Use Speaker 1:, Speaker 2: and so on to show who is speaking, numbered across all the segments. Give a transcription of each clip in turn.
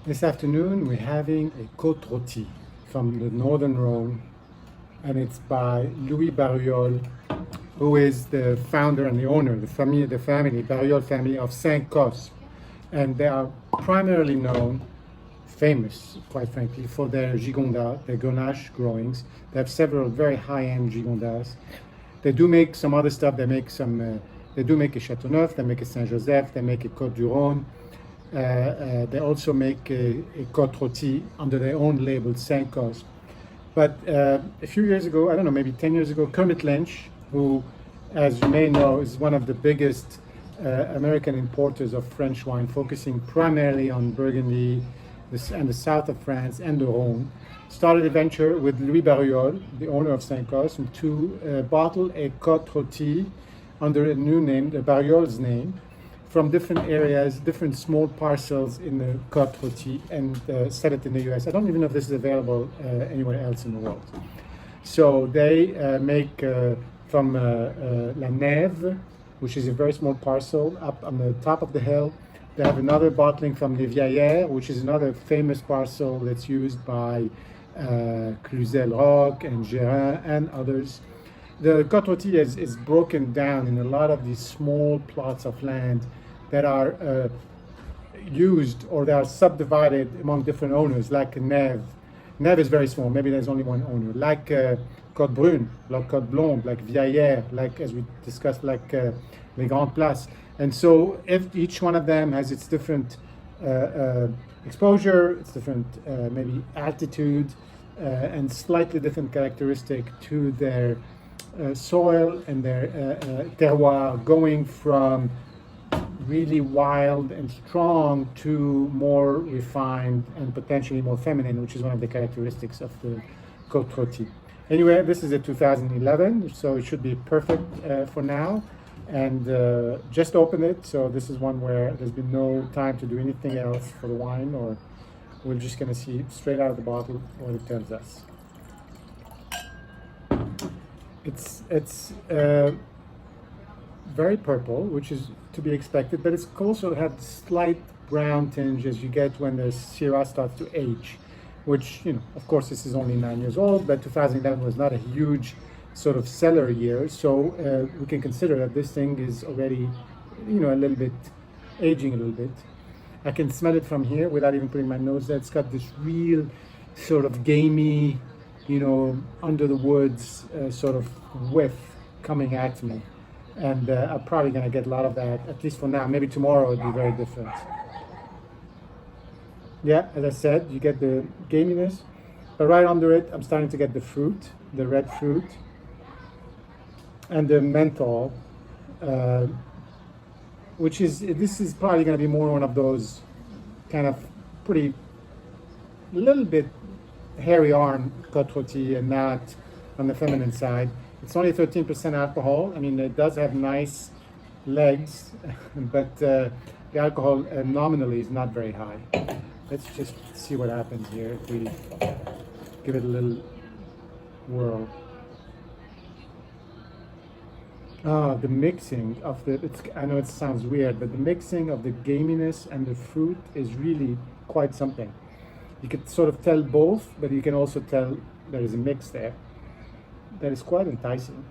Speaker 1: This afternoon we're having a Côte Rôtie from the northern Rhone, and it's by Louis Barruol, who is the founder and the owner, the family, Barruol family of Saint Cosme. And they are primarily known, famous, quite frankly, for their gigondas, their Grenache growings. They have several very high-end gigondas. They do make some other stuff. They make they do make a Châteauneuf, they make a Saint-Joseph, they make a Côte du Rhône. They also make a Côte Rôtie under their own label, Saint Cosme. But a few years ago, I don't know, maybe 10 years ago, Kermit Lynch, who, as you may know, is one of the biggest American importers of French wine, focusing primarily on Burgundy and the south of France and the Rhône, started a venture with Louis Barruol, the owner of Saint Cosme, to bottle a Côte Rôtie under a new name, the Barruol's name, from different areas, different small parcels in the Côte Rôtie, and sell it in the US. I don't even know if this is available anywhere else in the world. So they make from La Nève, which is a very small parcel up on the top of the hill. They have another bottling from Les which is another famous parcel that's used by Cluzel-Roch and Gérin and others. The Côte Rôtie is broken down in a lot of these small plots of land that are used, or they are subdivided among different owners, like Nève. Nève is very small, maybe there's only one owner. Like Côte Brune, like Côte Blonde, like Viaillère, like, as we discussed, like Les Grandes Places. And so if each one of them has its different exposure, its different maybe altitude, and slightly different characteristic to their soil and their terroir, going from really wild and strong to more refined and potentially more feminine, which is one of the characteristics of the Côte Rôtie. Anyway, this is a 2011, so it should be perfect for now. And just opened it, so this is one where there's been no time to do anything else for the wine, or we're just going to see straight out of the bottle what it tells us. It's very purple, which is to be expected, but it's also had slight brown tinge as you get when the Syrah starts to age, which, you know, of course this is only 9 years old, but 2011 was not a huge sort of cellar year, so we can consider that this thing is already, you know, a little bit aging a little bit. I can smell it from here without even putting my nose there. It's got this real sort of gamey, you know, under the woods sort of whiff coming at me. And I'm probably going to get a lot of that, at least for now. Maybe tomorrow it'll be very different. Yeah, as I said, you get the gaminess, but right under it, I'm starting to get the fruit, the red fruit, and the menthol, this is probably going to be more one of those kind of pretty, little bit hairy arm Côte Rôtie and not on the feminine side. It's only 13% alcohol. I mean, it does have nice legs, but the alcohol nominally is not very high. Let's just see what happens here if we give it a little whirl. The mixing of I know it sounds weird, but the mixing of the gaminess and the fruit is really quite something. You could sort of tell both, but you can also tell there is a mix there that is quite enticing.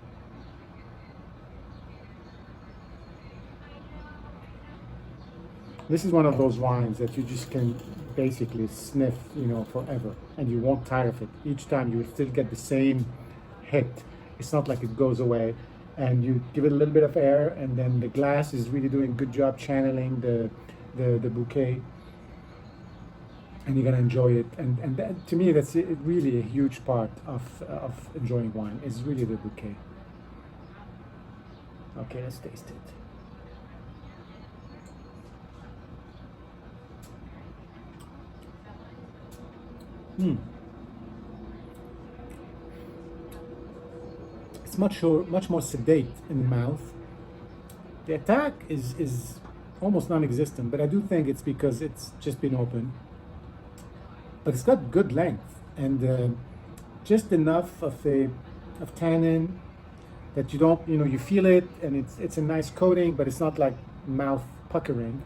Speaker 1: This is one of those wines that you just can basically sniff, you know, forever, and you won't tire of it. Each time you will still get the same hit. It's not like it goes away. And you give it a little bit of air, and then the glass is really doing a good job channeling the bouquet, and you're gonna enjoy it. And that, to me, that's really a huge part of enjoying wine, is really the bouquet. Okay, let's taste it. It's much more sedate in the mouth. The attack is almost non-existent, but I do think it's because it's just been open. But it's got good length and just enough of tannin that you don't, you know, you feel it, and it's a nice coating, but it's not like mouth puckering.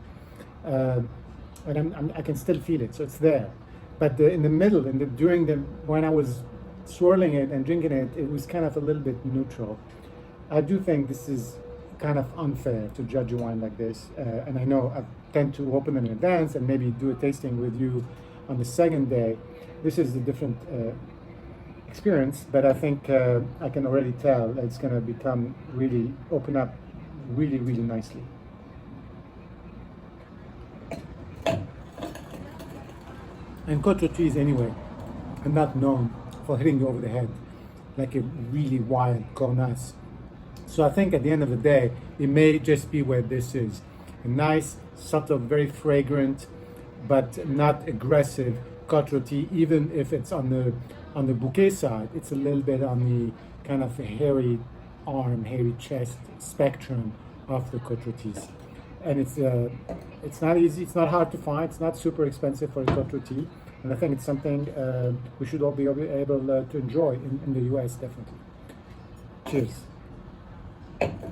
Speaker 1: and I can still feel it, so it's there. But in the middle, when I was swirling it and drinking it, it was kind of a little bit neutral. I do think this is kind of unfair to judge a wine like this, and I know I tend to open them in advance and maybe do a tasting with you on the second day. This is a different experience, but I think I can already tell that it's going to open up really, really nicely. And Côte Rôtie anyway are not known for hitting you over the head like a really wild Cornas. So I think at the end of the day, it may just be where this is. A nice, subtle, very fragrant, but not aggressive Côte Rôtie, even if it's on the bouquet side, it's a little bit on the kind of hairy arm, hairy chest spectrum of the Côte Rôties. And it's not easy, it's not hard to find, it's not super expensive for a Côte Rôtie, and I think it's something we should all be able to enjoy in the US, definitely. Cheers.